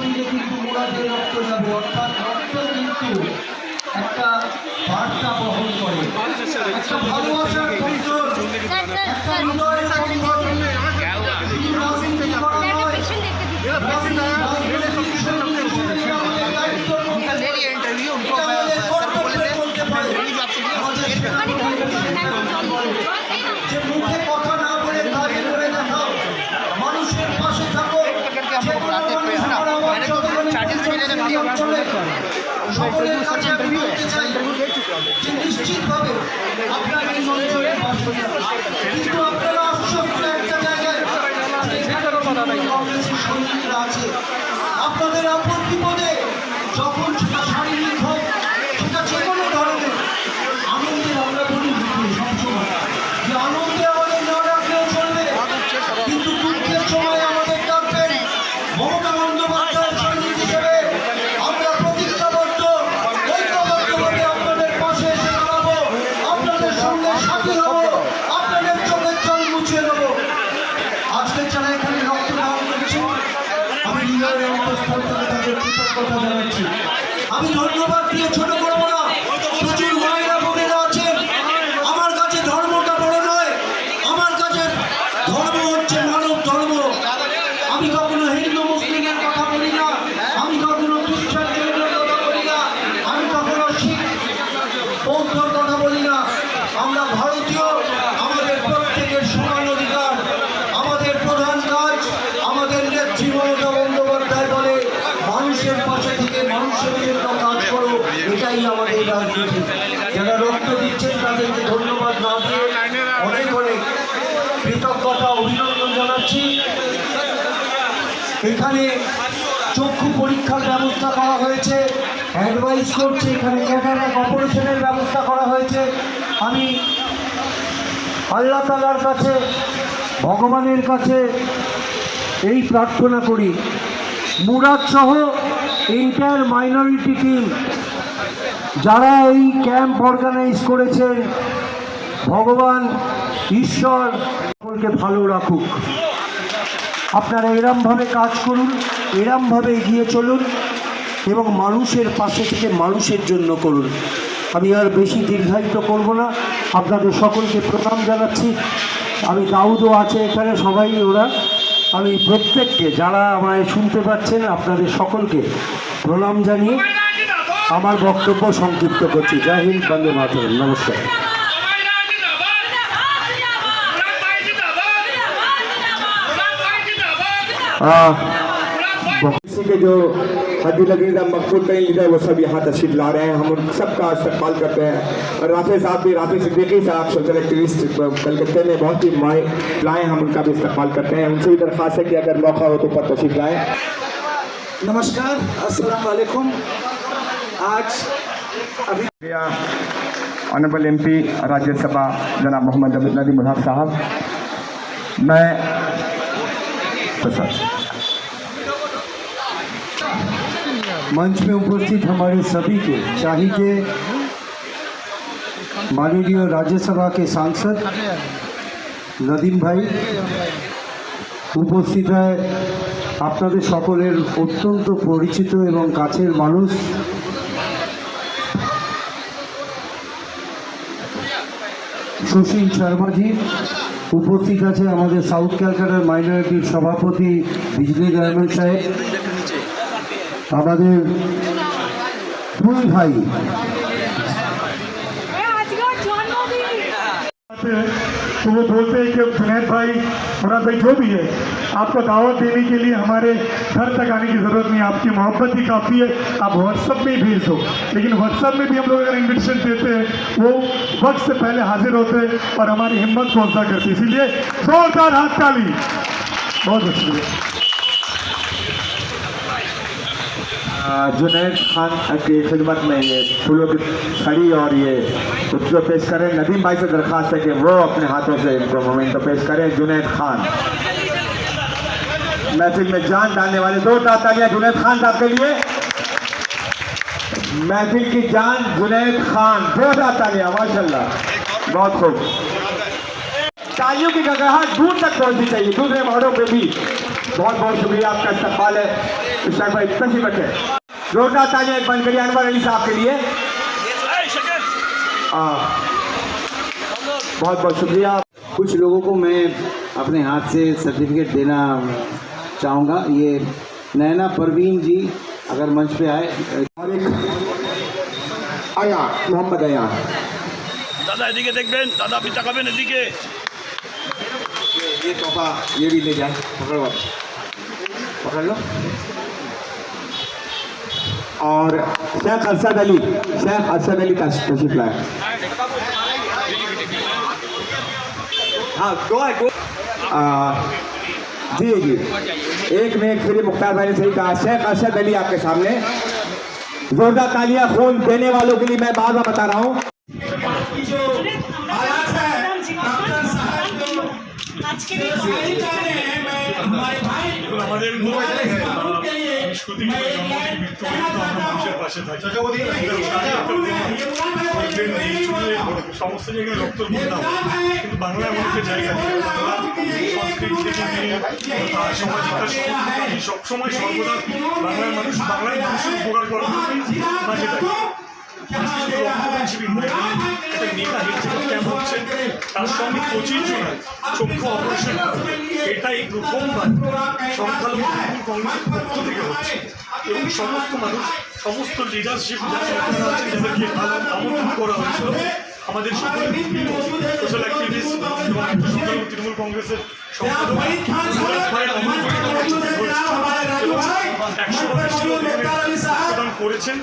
শরীরে কিন্তু মুরাদের রক্ত যাবে, অর্থাৎ রক্ত কিন্তু একটা বার্তা বহন করে, একটা ভালোবাসার বন্ধন, একটা হৃদয়ের বন্ধন। রাজনীতি করা নয়, যে মুখে কথা না বলে কাজে করে দেখাও, মানুষের পাশে থাকো। সকলের কাছে আমি বলতে চাই যে নিশ্চিতভাবে আপনার এই অঞ্চলের বাসিন্দা, কিন্তু আপনারা আশ্বস্ত একটা জায়গায় কংগ্রেসের সৈনিকরা আছে, আপনাদের আপদ বিপদে যখন সেটা শারীরিক হোক, সেটা যে কোনো ধরনের আনন্দের আমরা বলি সবসময় যে আনন্দে আমাদের না রাখলেও চলবে, কিন্তু দুঃখের সময় আমাদের ডাকবেন। মমতা বন্দ্যোপাধ্যায়ের সৈনিক হিসেবে আমরা প্রতিজ্ঞাবদ্ধ, ঐক্যবদ্ধভাবে আপনাদের পাশে এসে দাঁড়াবো, আপনাদের সঙ্গে সাথী হব, আপনাদের চোখের জল মুছিয়ে দেবো। আজকে যারা এখানে রক্তদান করছে, আমি হৃদয়ের অন্তঃস্থল থেকে তাদের কৃতজ্ঞতা জানাচ্ছি। আমি ধন্যবাদ দিয়ে ছোট করবো না। প্রচুর মায়েরা বোনেরা আছেন। আমার কাছে ধর্মটা বড় নয়, আমার কাছে ধর্ম হচ্ছে মানব ধর্ম। আমি কখনো হিন্দু মুসলিমের কথা বলি না, আমি কখনো খ্রিস্টানদের কথা বলি না, আমি কখনো শিখ বৌদ্ধর কথা বলি না। আমরা ভারতীয়, আমাদের প্রত্যেকের সমান অধিকার। আমাদের প্রধান কাজ, আমাদের নেত্রী মমতা বন্দ্যোপাধ্যায় বলে মানুষের পাশে থেকে মানুষের জন্য কাজ করো, এটাই আমাদের রাজনীতি। যারা রক্ত দিচ্ছেন তাদেরকে ধন্যবাদ না দিয়ে অনেক অনেক কৃতজ্ঞতা অভিনন্দন জানাচ্ছি। এখানে চক্ষু পরীক্ষার ব্যবস্থা করা হয়েছে, অ্যাডভাইস করছে, এখানে ক্যাটারাক্ট অপারেশনের ব্যবস্থা করা হয়েছে। আমি আল্লাহ তাআলার কাছে, ভগবানের কাছে এই প্রার্থনা করি, মুরাদ সহ এন্টায়ার মাইনরিটি টিম যারা এই ক্যাম্প অর্গানাইজ করেছেন, ভগবান ঈশ্বর সকলকে ভালো রাখুক। আপনারা এরমভাবে কাজ করুন, এরমভাবে এগিয়ে চলুন এবং মানুষের পাশে থেকে মানুষের জন্য করুন। আমি আর বেশি দীর্ঘায়িত করব না, আপনাদের সকলকে প্রণাম জানাচ্ছি। আমি দাউদও আছে এখানে, সবাই ওরা, আমি প্রত্যেককে যারা আমায় শুনতে পাচ্ছেন আপনাদের সকলকে প্রণাম জানিয়ে আমার বক্তব্য সংক্ষিপ্ত করছি। জয় হিন্দ, বন্দে মাতরম, নমস্কার। किसी के जो हदी लगीदा मकबूल कहीं लीडर वो सब यहाँ तशरीफ ला रहे हैं, हम उन सबका इस्तेमाल करते हैं। और राफे साहब भी, राफे सिद्दीकी साहब सोशल एक्टिविस्ट कलकत्ते में बहुत ही माए लाए, हम उनका भी इस्तेमाल करते हैं। उनसे भी दरख्वास्त है कि अगर मौका हो तो ऊपर तशरीफ लाएँ। नमस्कार, अस्सलाम वालेकुम। आज अभी ऑनरेबल एमपी राज्यसभा जनाब मोहम्मद नदीम उल हक साहब, मैं मंच में उपस्थित हमारे सभी के, चाहे के माननीय राज्यसभा के सांसद नदीम भाई उपस्थित है, আপনাদের সকলের অত্যন্ত পরিচিত এবং কাছের মানুষ সুশীল শর্মাজি উপস্থিত আছে, আমাদের সাউথ ক্যালকাটার মাইনরিটির সভাপতি বিজলি রহমান সাহেব, আমাদের দুই ভাই तो वो बोलते हैं कि जुनैद भाई, मुराद भाई, जो भी है, आपको दावत देने के लिए हमारे घर तक आने की ज़रूरत नहीं, आपकी मोहब्बत ही काफ़ी है, आप व्हाट्सअप में ही भेज दो। लेकिन व्हाट्सअप में भी हम लोग अगर इन्विटेशन देते हैं, वो वक्त से पहले हाजिर होते हैं और हमारी हिम्मत को अफजा करते हैं। इसीलिए जोरदार हाथ ताली। बहुत बहुत शुक्रिया। जुनैद खान की खिदमत में ये फूलों की छड़ी और ये उत्सव पेश करें। नदीम भाई से दरख्वास्त है कि वो अपने हाथों से इनको मोमेंटो पेश करें। जुनैद खान, महफिल में जान डालने वाले, दो तालियां जुनैद खान साहब के लिए। महफिल की जान जुनैद खान, दो तालियां, माशाल्लाह, बहुत खूब। तालियों की गगराहट दूर तक पहुंचनी चाहिए, दूसरे मोहरों पे भी। बहुत बहुत शुक्रिया, आपका इस्तकबाल है। इशराक भाई तशरीफ रखें। जोरदार तालियां एक बंद करिए अनवर अली साहब के लिए। बहुत बहुत शुक्रिया। कुछ लोगों को मैं अपने हाथ से सर्टिफिकेट देना चाहूँगा। ये नैना परवीन जी अगर मंच पे आए। और एक आया मोहम्मद आया, দাদা এদিকে দেখবেন, দাদা আপনি তাকাবেন এদিকে। ये तोहफा ये भी ले जाए, पकड़ो आप, पकड़ लो। और शेख असद अली का तशरीफ लाए। हाँ दो है जी जी, एक में एक फिर मुख्तार भाई ने सही कहा। शेख असद अली आपके सामने। जोरदार तालियां खून देने वालों के लिए मैं बार बार बता रहा हूँ। আমাদের মানুষের পাশে থাকি। সমস্ত জায়গায় রক্ত বদলাম, কিন্তু বাংলা এমন একটা জায়গা সংস্কৃতি থেকে নিয়ে সামাজিকতা সবসময় সর্বদা বাংলার মানুষ মানুষের উপকার করার মাঝে থাকে। একটা নেতা হেলথ ক্যাম্প হচ্ছে, তার সঙ্গে 25 জনের চক্ষু অপারেশন, এটাই প্রথমবার সংখ্যালঘু কংগ্রেসের পক্ষ থেকে হচ্ছে। এবং সমস্ত মানুষ, সমস্ত লিডারশিপ যাদেরকে আমন্ত্রণ করা হয়েছিল, আমাদের সকলের সোশ্যাল অ্যাক্টিভিস্ট এবং সংখ্যালঘু তৃণমূল কংগ্রেসের সম্পাদক প্রদান করেছেন।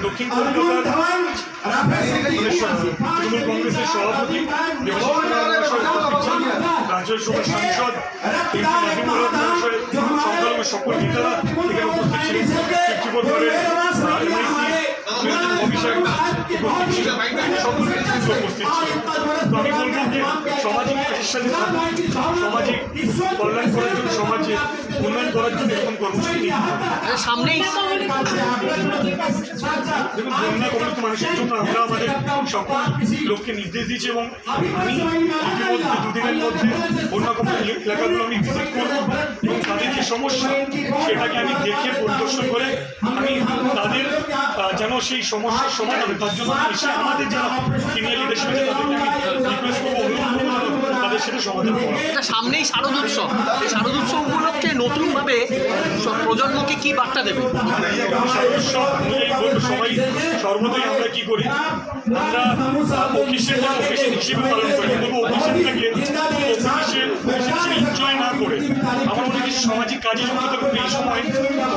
দক্ষিণ কলকাতার তৃণমূল কংগ্রেসের সভাপতি রাজ্যসভার সাংসদ সংখ্যালঘু সকল নেতারা এখানে উপস্থিত ছিলেন। 54 দলের অভিষেক উপস্থিত ছিলেন, সকলের উপস্থিত ছিলেন। তো আমি বলবো যে সামাজিক প্রতিষ্ঠানে সামাজিক কল্যাণ করার জন্য, সমাজে উন্নয়ন করার জন্য এরকম কর্মসূচি নিতে হবে। সামনেই দেখুন, বন্যা কবলিত মানুষের জন্য আমরা আমাদের সকল লোককে নির্দেশ দিচ্ছি এবং আমি ইতিমধ্যে 2 দিনের মধ্যে বন্যা কবলিত এলাকাগুলো আমি ভিজিট করবো এবং তাদের যে সমস্যা সেটাকে আমি দেখে পরিদর্শন করে আমি তাদের যেন সেই সমস্যার সমাধান হবে তার জন্য এসে আমাদের যারা সিনিয়র লিডারশিপ আছে তাদেরকে আমি রিকোয়েস্ট করবো, অনুরোধ করবো তাদের সেটা সমাধান করবো। সামনেই শারদোৎসব, এই শারদোৎসব উপলক্ষে নতুনভাবে প্রজন্মকে কি বার্তা দেবে? শারদোৎসব অনুযায়ী বলবো, সবাই সর্বদাই আমরা কি করি, আমরা অফিসের হিসেবে পালন করি, তবু অফিসেরটাকে এনজয় না করে আমার মনে হয় সামাজিক কাজে যুক্ত থাকবে। এই সময়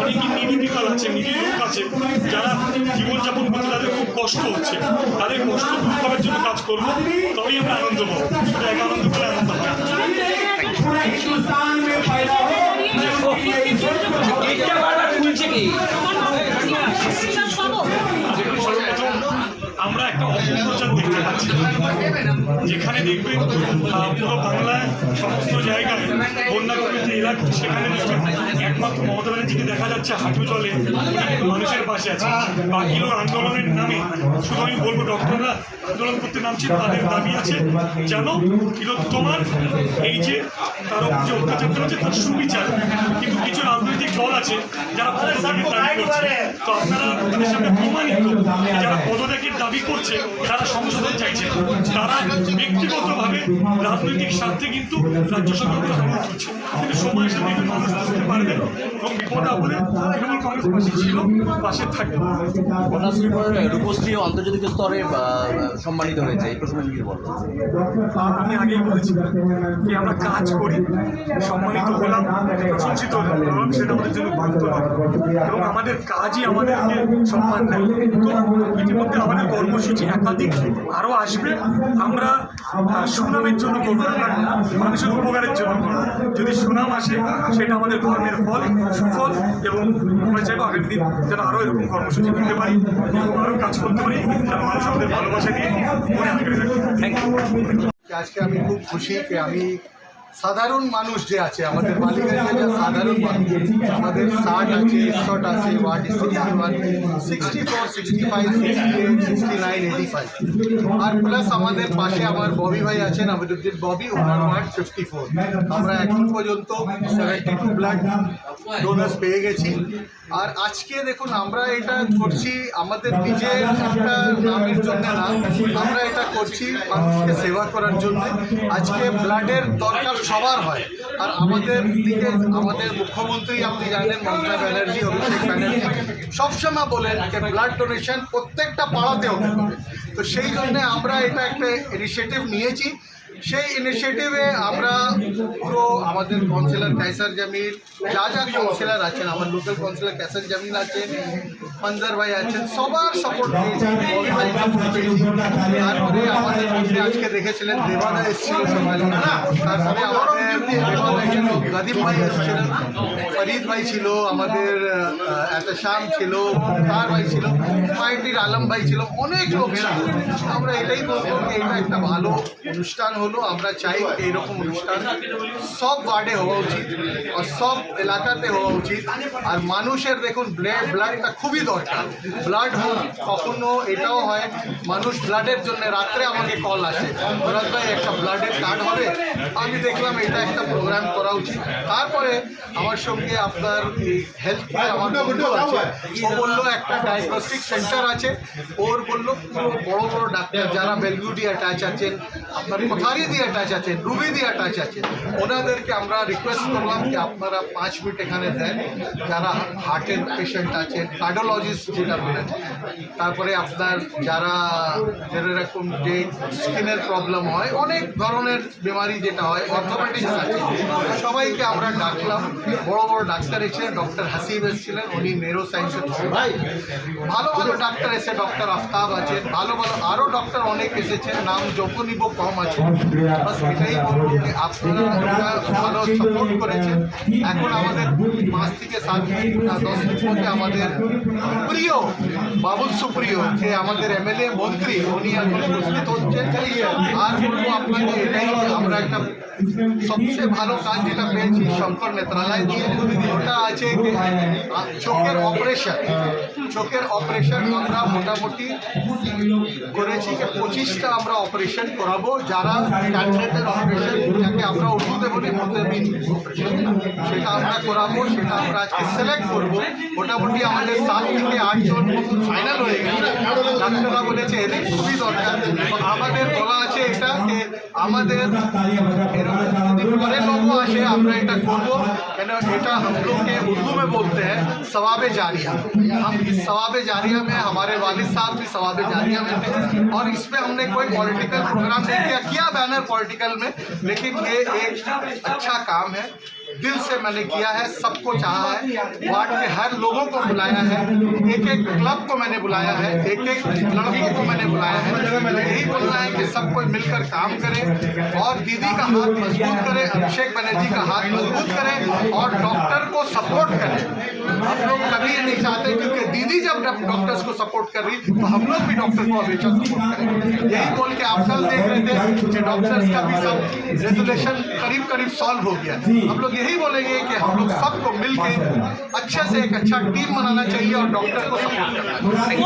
অনেকই নিডি পিপল আছে, নিডি লোক আছে যারা জীবনযাপন করতে তাদের খুব কষ্ট হচ্ছে, তাদের কষ্ট দূর করার জন্য কাজ করবো, তবেই আমরা আনন্দ পাবো। শুধু এক আনন্দ করে আনন্দ হয়। সর্বপ্রথম আমরা একটা অপপ্রচার দেখতে পাচ্ছি, যেখানে দেখবেন পুরো বাংলায় সমস্ত জায়গায় বন্যা কবলিত এলাকা, সেখানে দেখবেন একমাত্র মমতা ব্যানার্জিকে দেখা যাচ্ছে হাঁটু জলে মানুষের পাশে আছে। বাকিগুলো আন্দোলনের নামে, শুধু আমি বলবো ডক্টররা আন্দোলন করতে নামছে, তাদের দাবি আছে যেন তোমার এই যে তার যে অত্যাচার হচ্ছে তার সুবিচার। কিন্তু কিছু রাজনৈতিক দল আছে যারা পদত্যাগের দাবি করছে, তো আপনারা তাদের সামনে প্রমাণিত যারা পদত্যাগের দাবি করছে, তারা সংশোধন চাইছে, তারা ব্যক্তিগতভাবে রাজনৈতিক স্বার্থে কিন্তু রাজ্য সরকারকে হামলা করছে। কিন্তু সময়ের সাথে মানুষ বুঝতে পারবে এবং বিপদে আপদে তৃণমূল কংগ্রেস পাশে ছিল, পাশে থাকবে। রূপশ্রী আন্তর্জাতিক স্তরে সম্মানিত হয়েছে, এই প্রসঙ্গে কি বলবো? আমি আগেই বলেছি যে আমরা কাজ করি, সম্মানিত হলাম, প্রশংসিত হলাম, সেটা আমাদের জন্য বাধ্য নয় এবং আমাদের কাজই আমাদেরকে সম্মান দেয়। তো ইতিমধ্যে আমাদের কর্মসূচি একাধিক আরও আসবে। আমরা সুনামের জন্য করবো, আমরা মানুষের উপকারের জন্য করবো। যদি সুনাম আসে সেটা আমাদের কর্মের ফল, সুফল, এবং আমরা চাইবো আগামী দিন যেন আরও এরকম কর্মসূচি দিতে পারি এবং আরও কাজ করতে পারি, যেন মানুষ আমাদের ভালোবাসা দিয়ে মনে আগে রাখে। Thank you. আজকে আমি খুব খুশি যে আমি সাধারণ মানুষ যে আছে আমাদের বালিগঞ্জে যে সাধারণ মানুষ আমাদের 60 আছে 61 আছে 64 65 68 69 85 আর প্লাস আমাদের পাশে আমার ববি ভাই আছেন আমিরুদ্দিন ববি, ওনার ওয়ার্ড 54। আমরা এখন পর্যন্ত 72 ব্লাড ডোনার্স পেয়ে গেছি। আর আজকে দেখুন আমরা এটা করছি আমাদের নিজের একটা নামের জন্য না, আমরা এটা করছি মানুষকে সেবা করার জন্য। আজকে ব্লাডের দরকার সবার হয়, আর আমাদের দিকে আমাদের মুখ্যমন্ত্রী আপনি জানেন মমতা ব্যানার্জি, অভিষেক ব্যানার্জি সবসময় বলেন যে ব্লাড ডোনেশন প্রত্যেকটা পাড়াতে হতে হবে। তো সেই জন্য আমরা এটা একটা ইনিশিয়েটিভ নিয়েছি। সেই ইনিশিয়েটিভে আমরা পুরো আমাদের কাউন্সিলর কায়সার জামিল, যা যা কাউন্সিলর আছেন, আমার লোকাল কাউন্সিলর কায়সার জামিল আছেন, মঞ্জার ভাই আছেন, সবার সাপোর্ট পেয়েছি। তারপরে আমাদের মধ্যে আজকে দেখেছিলেন দেবাদা এসেছিল সকালে, তারপরে আমাদের দেবাদা ছিল, গাদিব ভাই এসেছিলেন, ফরিদ ভাই ছিল, আমাদের এহতেশাম ছিল, তার ভাই ছিল, মাইটির আলম ভাই ছিল, অনেক লোক ছিল। আমরা এটাই বলবো যে এটা একটা ভালো অনুষ্ঠান হলো। আমরা চাই এইরকম অনুষ্ঠান সব ওয়ার্ডে হওয়া উচিত আর সব এলাকাতে হওয়া উচিত। আর মানুষের দেখুন ব্লাডটা খুবই দরকার। ব্লাড কখনো এটাও হয় মানুষ ব্লাডের জন্য রাত্রে আমাকে কল আসে, ভরত ভাই একটা ব্লাডের কার্ড হবে। আমি দেখলাম এটা একটা প্রোগ্রাম করা উচিত। তারপরে আমার সঙ্গে আপনার হেলথ কেয়ার আমার বন্ধু আছে, ও বললো একটা ডায়াগনস্টিক সেন্টার আছে, ওর বললো বড় বড় ডাক্তার যারা বেলভিউ দিয়ে অ্যাটাচ আছেন, আপনার কোথারি দিয়ে অ্যাটাচ আছেন, রুবি দিয়ে অ্যাটাচ আছেন, ওনাদেরকে আমরা রিকোয়েস্ট করলাম যে আপনারা 5 মিনিট এখানে দেন। যারা হার্টের পেশেন্ট আছেন, কার্ডিওলজিস্ট যেটা বলেন, তারপরে আপনার যারা যেরকম যে স্কিনের প্রবলেম হয়, অনেক ধরনের বেমারি যেটা হয়, অর্থোপেডিক্স আছে, সবাইকে আমরা ডাকলাম। বড় বড় ডাক্তার এসেছিলেন, ডক্টর হাসিব এসেছিলেন, উনি নেরো সায়েন্সের ভাই, ভালো ভালো ডাক্তার এসে, ডক্টর আফতাব আছেন, ভালো ভালো আরও ডক্টর অনেক এসেছেন, নাম যত নিব কম আছে। বাস এটাই বলবো যে আপনারা ভালো সাপোর্ট করেছেন। এখন আমাদের 5 থেকে 7 মিনিট 10 মিনিট মধ্যে আমাদের প্রিয় বাবুল সুপ্রিয় যে আমাদের এমএলএ মন্ত্রী, উনি এখন উপস্থিত হচ্ছেন। আর বলবো আপনাকে এটাই, আমরা একটা সবচেয়ে ভালো কাজ যেটা পেয়েছি শঙ্কর নেত্রালয় দিয়ে, ওটা আছে চোখের অপারেশন আমরা মোটামুটি করেছি যে 25টা আমরা অপারেশন করাবো, যারা ক্যান্সারের অপারেশন, যাকে আমরা উর্দুতে বলি মোতাবিন অপারেশন, সেটা আমরা করাবো। সেটা আমরা আজকে সিলেক্ট করবো। মোটামুটি আমাদের 7 থেকে 8 জন ফাইনাল হয়ে গেছে। ডাক্তাররা বলেছে এদের খুবই দরকার। আমাদের বলা আছে এটা যে আমাদের পরে লোগো আসে আমরা এটা করবো, কেন এটা हम लोग के उर्दू में बोलते हैं सवाबे जारिया। हम इस सवाबे जारिया में हमारे वालिद साहब भी सवाबे जारिया में थे, और इस पर हमने कोई पॉलिटिकल प्रोग्राम नहीं किया बैनर पॉलिटिकल में, लेकिन ये एक अच्छा काम है। दिल से मैंने किया है, सबको चाहा है, वार्ड के हर लोगों को बुलाया है, एक एक क्लब को मैंने बुलाया है, एक एक लड़कों को मैंने बुलाया है। यही बोलना है कि सब कोई मिलकर काम करे और दीदी का हाथ मजबूत करे, अभिषेक बनर्जी का हाथ मजबूत करे और डॉक्टर को सपोर्ट करे। हम लोग कभी ये नहीं चाहते, क्योंकि दीदी जब डॉक्टर्स को सपोर्ट कर रही तो हम लोग भी डॉक्टर को हमेशा सपोर्ट करें। यही बोल के आप कल देख रहे थे कि डॉक्टर्स का भी सब रेजुलेशन करीब करीब सॉल्व हो गया। हम लोग यही बोलेंगे कि हम लोग सबको मिलके अच्छे से एक अच्छा टीम बनाना चाहिए और डॉक्टर को सपोर्ट करना चाहिए।